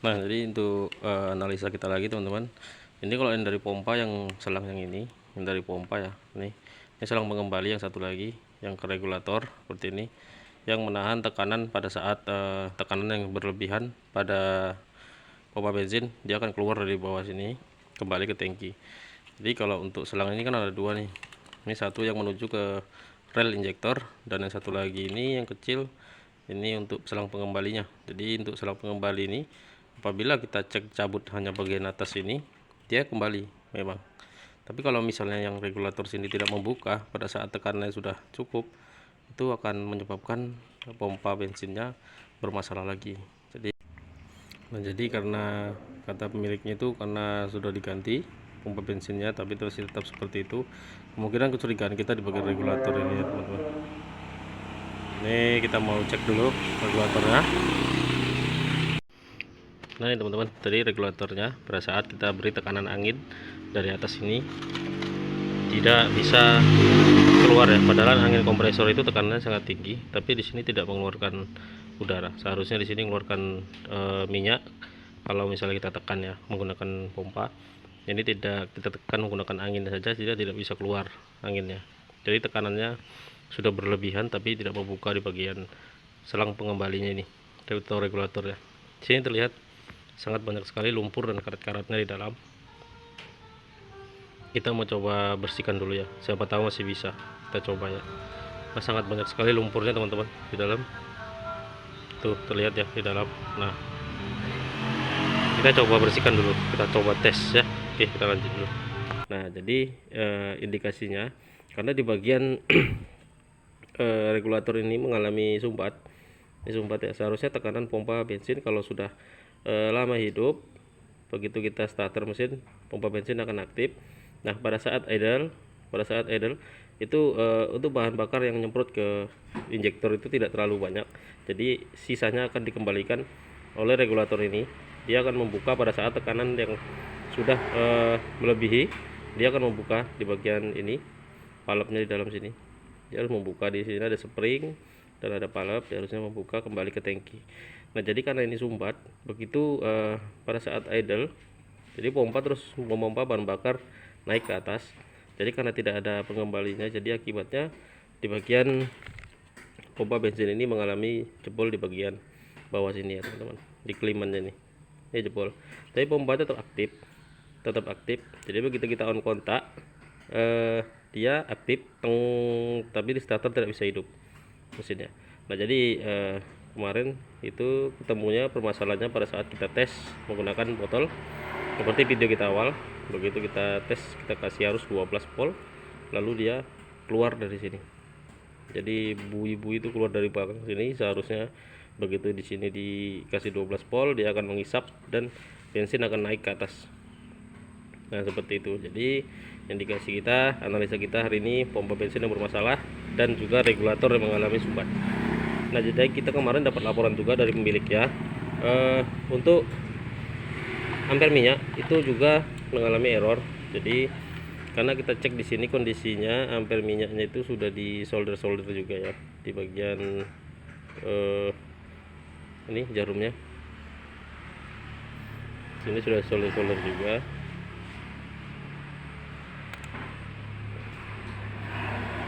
Nah, jadi untuk analisa kita lagi teman-teman. Ini kalau yang dari pompa, yang selang yang ini, yang dari pompa ya. Ini selang pengembali yang satu lagi, yang ke regulator seperti ini, yang menahan tekanan pada saat tekanan yang berlebihan pada pompa bensin, dia akan keluar dari bawah sini kembali ke tangki. Jadi kalau untuk selang ini kan ada dua nih. Ini satu yang menuju ke rel injektor, dan yang satu lagi ini yang kecil ini untuk selang pengembalinya. Jadi untuk selang pengembali ini, apabila kita cek cabut hanya bagian atas ini, dia kembali memang. Tapi kalau misalnya yang regulator sini tidak membuka pada saat tekanannya sudah cukup, itu akan menyebabkan pompa bensinnya bermasalah lagi. Jadi karena kata pemiliknya itu karena sudah diganti pompa bensinnya tapi terus tetap seperti itu, kemungkinan kecurigaan kita di bagian regulator ini ya teman-teman. Ini kita mau cek dulu regulatornya. Nah ini teman-teman, tadi regulatornya pada saat kita beri tekanan angin dari atas ini tidak bisa keluar ya, padahal angin kompresor itu tekanannya sangat tinggi, tapi di sini tidak mengeluarkan udara. Seharusnya di sini mengeluarkan minyak kalau misalnya kita tekan ya menggunakan pompa. Ini tidak kita tekan menggunakan angin saja, tidak bisa keluar anginnya. Jadi tekanannya sudah berlebihan tapi tidak membuka di bagian selang pengembalinya ini atau regulator ya. Di sini terlihat sangat banyak sekali lumpur dan karat-karatnya di dalam. Kita mau coba bersihkan dulu ya, siapa tahu masih bisa. Kita coba ya. Nah, sangat banyak sekali lumpurnya teman-teman di dalam. Tuh terlihat ya di dalam. Nah, kita coba bersihkan dulu, kita coba tes ya. Oke, kita lanjut dulu. Nah, jadi indikasinya karena di bagian regulator ini mengalami sumbat. Ini sumbat ya, seharusnya tekanan pompa bensin kalau sudah lama hidup, begitu kita starter mesin, pompa bensin akan aktif. Nah, pada saat idle itu untuk bahan bakar yang nyemprot ke injektor itu tidak terlalu banyak, jadi sisanya akan dikembalikan oleh regulator ini. Dia akan membuka pada saat tekanan yang sudah melebihi, dia akan membuka di bagian ini, valve-nya di dalam sini. Dia harus membuka, di sini ada spring dan ada valve, dia harusnya membuka kembali ke tangki. Nah, jadi karena ini sumbat, begitu pada saat idle, jadi pompa terus memompa bahan bakar naik ke atas. Jadi karena tidak ada pengembalinya, jadi akibatnya di bagian pompa bensin ini mengalami jebol di bagian bawah sini ya teman-teman, di klimannya nih. Ini jebol. Tapi pompa tetap aktif. Jadi begitu kita on kontak, dia aktif, tapi di starter tidak bisa hidup mesinnya. Nah, jadi kemarin itu ketemunya permasalahannya pada saat kita tes menggunakan botol seperti video kita awal. Begitu kita tes, kita kasih arus 12 volt, lalu dia keluar dari sini. Jadi bui-bui itu keluar dari belakang sini. Seharusnya begitu di sini dikasih 12 volt, dia akan mengisap dan bensin akan naik ke atas. Nah, seperti itu. Jadi indikasi kita, analisa kita hari ini, pompa bensin yang bermasalah dan juga regulator yang mengalami sumbat. Nah, jadi kita kemarin dapat laporan juga dari pemilik ya, untuk ampere minyak itu juga mengalami error. Jadi karena kita cek di sini kondisinya ampere minyaknya itu sudah di solder juga ya, di bagian ini jarumnya sini sudah solder juga.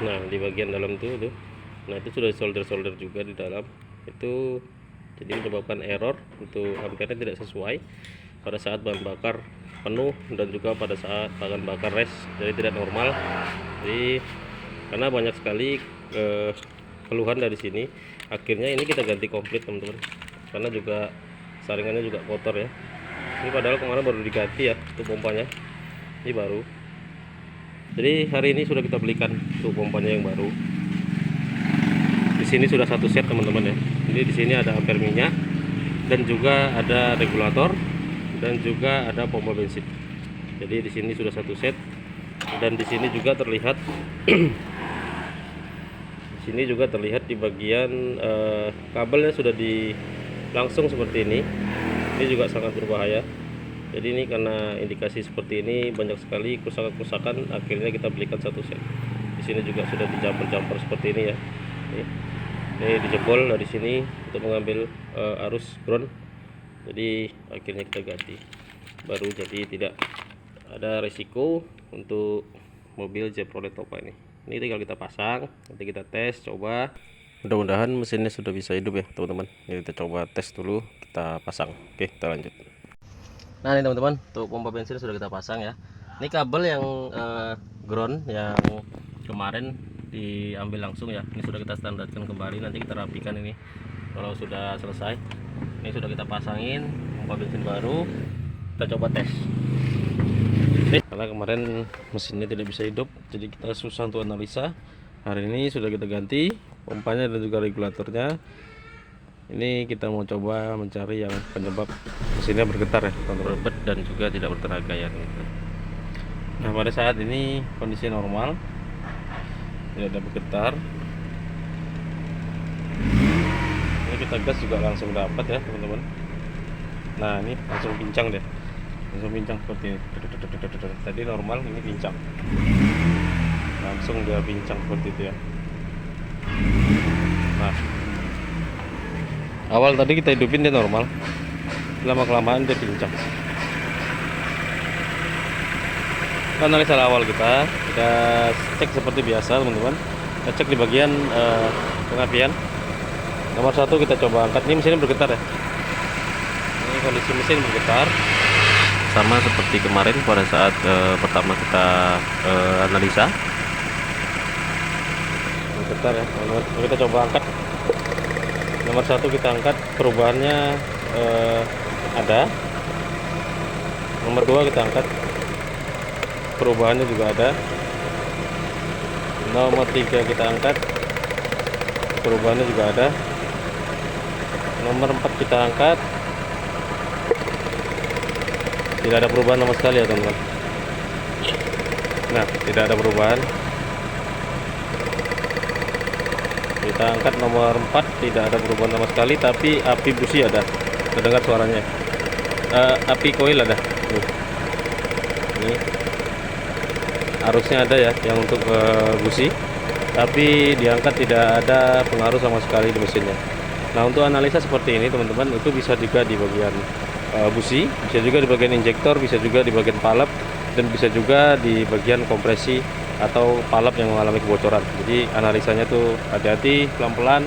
Nah, di bagian dalam tuh. Nah, itu sudah solder juga di dalam itu, jadi menyebabkan error untuk ampere tidak sesuai pada saat bahan bakar penuh dan juga pada saat bahan bakar rest, jadi tidak normal. Jadi karena banyak sekali keluhan dari sini, akhirnya ini kita ganti komplit teman-teman, karena juga saringannya juga kotor ya. Ini padahal kemarin baru diganti ya untuk pompanya, ini baru. Jadi hari ini sudah kita belikan untuk pompanya yang baru. Di sini sudah satu set teman-teman ya. Jadi di sini ada ampere minyak dan juga ada regulator dan juga ada pompa bensin. Jadi di sini sudah satu set, dan di sini juga terlihat di sini juga terlihat di bagian kabelnya sudah langsung seperti ini. Ini juga sangat berbahaya. Jadi ini karena indikasi seperti ini banyak sekali kerusakan, akhirnya kita belikan satu set. Di sini juga sudah dijamper seperti ini ya. Ini dijebol dari sini untuk mengambil arus ground jadi akhirnya kita ganti baru, jadi tidak ada resiko untuk mobil Chevrolet Nova ini. Ini tinggal kita pasang, nanti kita tes coba. Mudah-mudahan mesinnya sudah bisa hidup ya teman-teman. Jadi kita coba tes dulu, kita pasang. Oke, kita lanjut. Nah ini teman-teman, untuk pompa bensin sudah kita pasang ya. Ini kabel yang ground yang kemarin diambil langsung ya, ini sudah kita standarkan kembali. Nanti kita rapikan ini kalau sudah selesai. Ini sudah kita pasangin pompa bensin baru, kita coba tes. Karena kemarin mesinnya tidak bisa hidup, jadi kita susah untuk analisa. Hari ini sudah kita ganti pompanya dan juga regulatornya. Ini kita mau coba mencari yang penyebab mesinnya bergetar ya, berbet dan juga tidak bertenaga ya. Nah pada saat ini kondisi normal, tidak ada bergetar. Ini kita gas juga langsung dapat ya teman-teman. Nah ini langsung pincang deh, langsung pincang seperti ini. Tadi normal, ini pincang, langsung dia pincang seperti itu ya. Nah awal tadi kita hidupin dia normal, lama kelamaan dia pincang. Analisa awal kita cek seperti biasa teman-teman. Kita cek di bagian pengapian. Nomor 1 kita coba angkat. Ini mesinnya bergetar ya, ini kondisi mesin bergetar sama seperti kemarin pada saat pertama kita analisa. Bergetar ya teman-teman. Kita coba angkat. Nomor 1 kita angkat, perubahannya ada. Nomor 2 kita angkat, perubahannya juga ada. Nomor 3 kita angkat, perubahannya juga ada. Nomor 4 kita angkat, tidak ada perubahan sama sekali ya teman-teman. Nah tidak ada perubahan. Kita angkat nomor 4, tidak ada perubahan sama sekali, tapi api busi ada, terdengar suaranya. Api koil ada. Ini arusnya ada ya, yang untuk busi, tapi diangkat tidak ada pengaruh sama sekali di mesinnya. Nah untuk analisa seperti ini teman-teman, itu bisa juga di bagian busi, bisa juga di bagian injektor, bisa juga di bagian palep, dan bisa juga di bagian kompresi atau palep yang mengalami kebocoran. Jadi analisanya tuh hati-hati, pelan-pelan,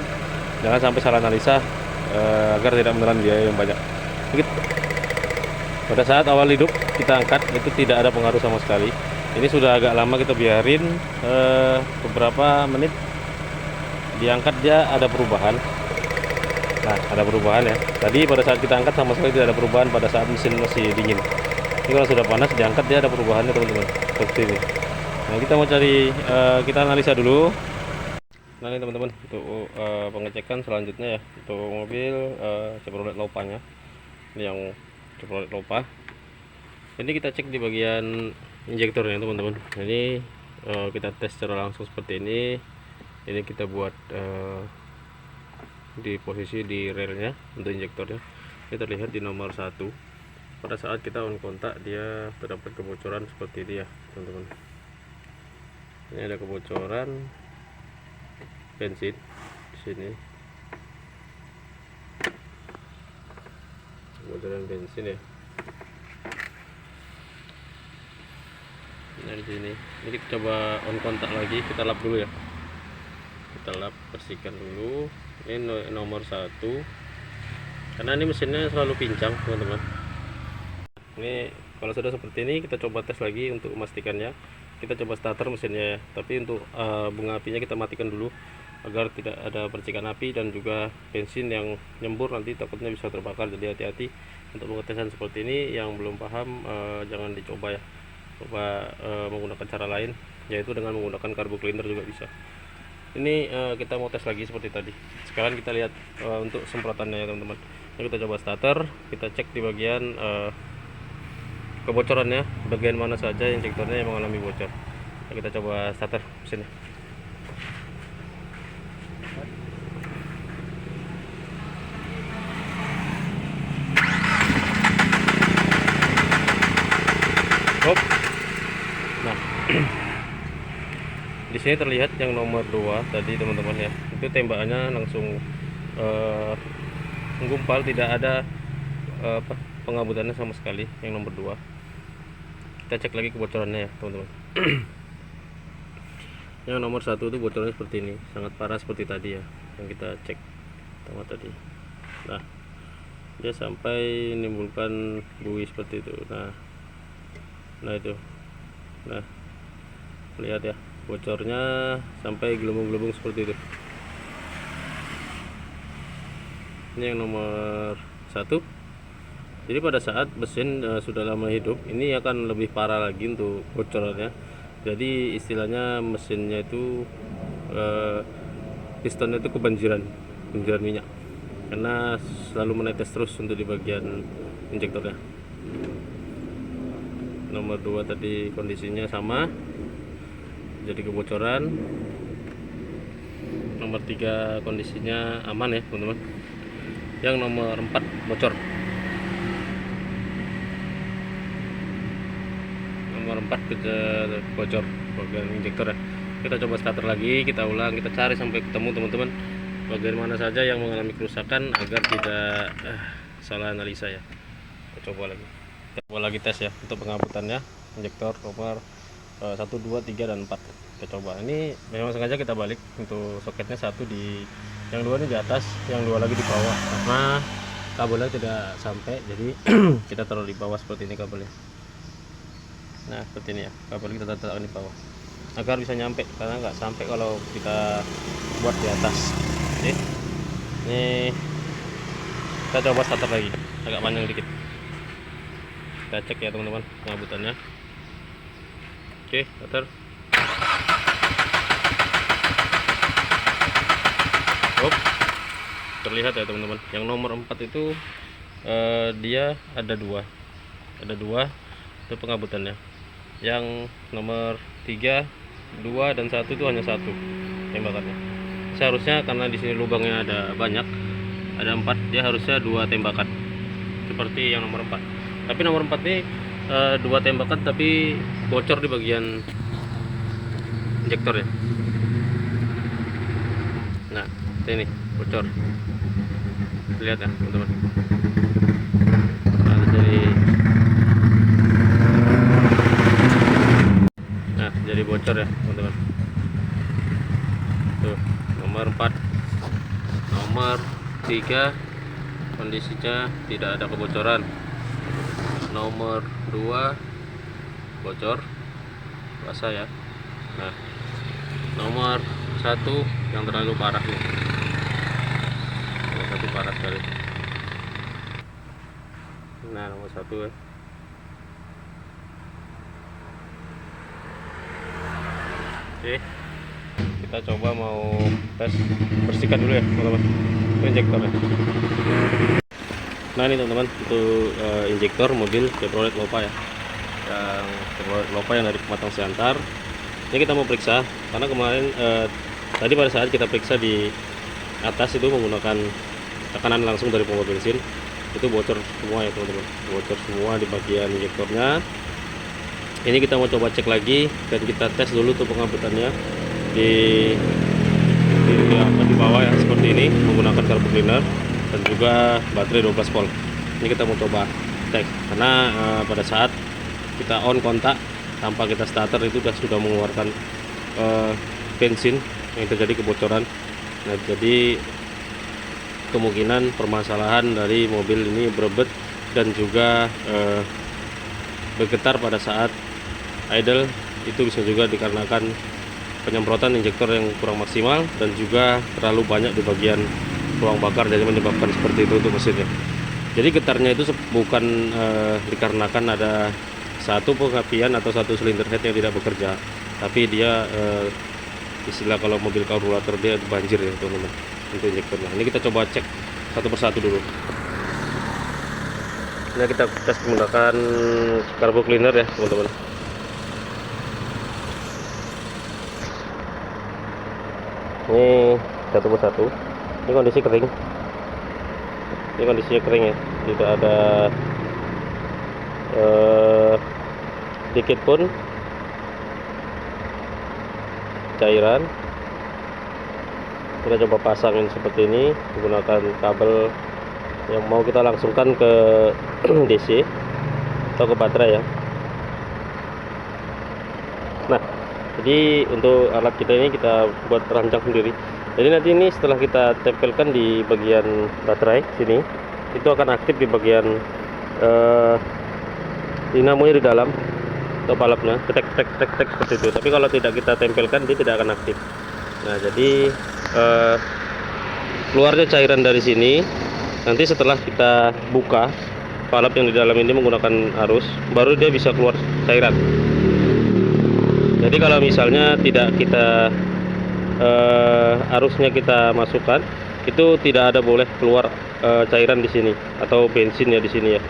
jangan sampai salah analisa agar tidak menelan biaya yang banyak. Pada saat awal hidup kita angkat, itu tidak ada pengaruh sama sekali. Ini sudah agak lama kita biarin, beberapa menit diangkat dia ada perubahan. Nah ada perubahan ya. Tadi pada saat kita angkat sama sekali tidak ada perubahan pada saat mesin masih dingin. Ini kalau sudah panas diangkat dia ada perubahannya teman-teman, seperti ini. Nah kita mau cari, kita analisa dulu. Nah ini teman-teman, untuk pengecekan selanjutnya ya, untuk mobil Chevrolet Nova nya, ini yang Chevrolet Nova. Ini kita cek di bagian injektornya teman-teman. Ini kita tes secara langsung seperti ini. Ini kita buat di posisi di relnya untuk injektornya. Ini terlihat di nomor 1. Pada saat kita on kontak dia terdapat kebocoran seperti ini ya teman-teman. Ini ada kebocoran bensin di sini, kebocoran bensin ya. Nah di sini, ini kita coba on kontak lagi, kita lap dulu ya. Kita lap, bersihkan dulu. Ini nomor 1, karena ini mesinnya selalu pincang teman-teman. Ini kalau sudah seperti ini kita coba tes lagi untuk memastikannya. Kita coba starter mesinnya ya, tapi untuk bunga apinya kita matikan dulu agar tidak ada percikan api dan juga bensin yang nyembur nanti takutnya bisa terbakar. Jadi hati-hati untuk pengetesan seperti ini. Yang belum paham jangan dicoba ya, coba menggunakan cara lain, yaitu dengan menggunakan carbo cleaner juga bisa. Ini kita mau tes lagi seperti tadi. Sekarang kita lihat untuk semprotannya ya teman-teman. Ini kita coba starter, kita cek di bagian kebocorannya, bagian mana saja injektornya yang mengalami bocor. Nah, kita coba starter mesinnya. Hop. Nah di sini terlihat yang nomor 2 tadi teman-teman ya, itu tembakannya langsung menggumpal, tidak ada pengabutannya sama sekali. Yang nomor 2 kita cek lagi kebocorannya ya teman-teman. Yang nomor 1 itu bocornya seperti ini, sangat parah seperti tadi ya yang kita cek pertama tadi. Nah, dia sampai menimbulkan buih seperti itu. Nah itu, nah lihat ya, bocornya sampai gelembung-gelembung seperti itu. Ini yang nomor 1. Jadi pada saat mesin sudah lama hidup, ini akan lebih parah lagi untuk bocorannya. Jadi istilahnya mesinnya itu pistonnya itu kebanjiran minyak, karena selalu menetes terus untuk di bagian injektornya. Nomor 2 tadi kondisinya sama, jadi kebocoran. Nomor 3 kondisinya aman ya teman-teman. Yang nomor 4 bocor. Nomor 4 bocor bagian injektor ya. Kita coba starter lagi, kita ulang, kita cari sampai ketemu teman-teman bagian mana saja yang mengalami kerusakan agar tidak salah analisa ya. Kita coba lagi tes ya untuk pengabutannya injektor nomor 1, 2, 3, dan 4. Kita coba. Ini memang sengaja kita balik untuk soketnya, satu di yang 2 ini di atas, yang 2 lagi di bawah, karena kabelnya tidak sampai, jadi kita taruh di bawah seperti ini kabelnya. Nah seperti ini ya, kabel kita letakkan di bawah agar bisa nyampe, karena nggak sampai kalau kita buat di atas. Oke, ini kita coba starter lagi, agak panjang dikit. Kita cek ya teman-teman pengabutannya. Oke, starter. Terlihat ya teman-teman, yang nomor 4 itu dia ada dua itu pengabutannya. Yang nomor 3, 2, dan 1 itu hanya 1 tembakannya. Seharusnya karena di sini lubangnya ada banyak, ada 4, dia harusnya 2 tembakan seperti yang nomor 4. Tapi nomor 4 ini 2 tembakan tapi bocor di bagian injektor ya. Nah ini bocor, lihat ya teman-teman. Jadi bocor ya teman-teman. Tuh nomor 4. Nomor 3 kondisinya tidak ada kebocoran. Nomor 2 bocor basah ya. Nah nomor 1 yang terlalu parah nih, nomor 1 parah sekali. Nah nomor 1 ya. Oke, kita coba mau tes, bersihkan dulu ya teman-teman injektornya. Nah ini teman-teman, itu injektor mobil Chevrolet Lova ya, yang Chevrolet Lova yang dari Pematang Siantar. Ini kita mau periksa karena kemarin tadi pada saat kita periksa di atas itu menggunakan tekanan langsung dari pompa bensin, itu bocor semua ya teman-teman, bocor semua di bagian injektornya. Ini kita mau coba cek lagi dan kita tes dulu tuh pengabutannya di bawah ya, seperti ini, menggunakan carbo cleaner dan juga baterai 12 volt. Ini kita mau coba cek karena pada saat kita on kontak tanpa kita starter itu sudah mengeluarkan bensin yang terjadi kebocoran. Nah jadi kemungkinan permasalahan dari mobil ini berebet dan juga bergetar pada saat idle, itu bisa juga dikarenakan penyemprotan injektor yang kurang maksimal dan juga terlalu banyak di bagian ruang bakar, jadi menyebabkan seperti itu untuk mesinnya. Jadi getarnya itu bukan dikarenakan ada satu pengapian atau satu silinder head yang tidak bekerja, tapi dia istilah kalau mobil karburator dia banjir ya teman-teman untuk injektornya. Ini kita coba cek satu persatu dulu. Ini kita tes menggunakan carbo cleaner ya teman-teman. Ini satu persatu. Ini kondisi kering. Ini kondisinya kering ya, tidak ada sedikit pun cairan. Kita coba pasangin seperti ini menggunakan kabel yang mau kita langsungkan ke DC atau ke baterai ya. Nah, jadi untuk alat kita ini kita buat rancang sendiri. Jadi nanti ini setelah kita tempelkan di bagian baterai sini, itu akan aktif di bagian dinamonya di dalam atau balapnya, tek tek tek tek seperti itu. Tapi kalau tidak kita tempelkan, dia tidak akan aktif. Nah, jadi keluarnya cairan dari sini. Nanti setelah kita buka balap yang di dalam ini menggunakan arus, baru dia bisa keluar cairan. Jadi kalau misalnya tidak kita arusnya kita masukkan, itu tidak ada boleh keluar cairan di sini atau bensin ya di sini ya.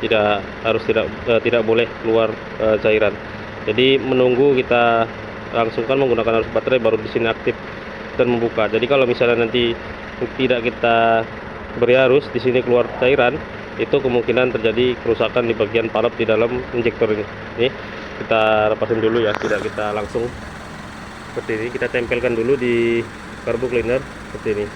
Tidak boleh keluar cairan. Jadi menunggu kita langsungkan menggunakan arus baterai baru di sini aktif dan membuka. Jadi kalau misalnya nanti tidak kita beri arus di sini keluar cairan, itu kemungkinan terjadi kerusakan di bagian valve di dalam injektor ini. Ini kita lepasin dulu ya, tidak kita langsung seperti ini, kita tempelkan dulu di carbo cleaner seperti ini.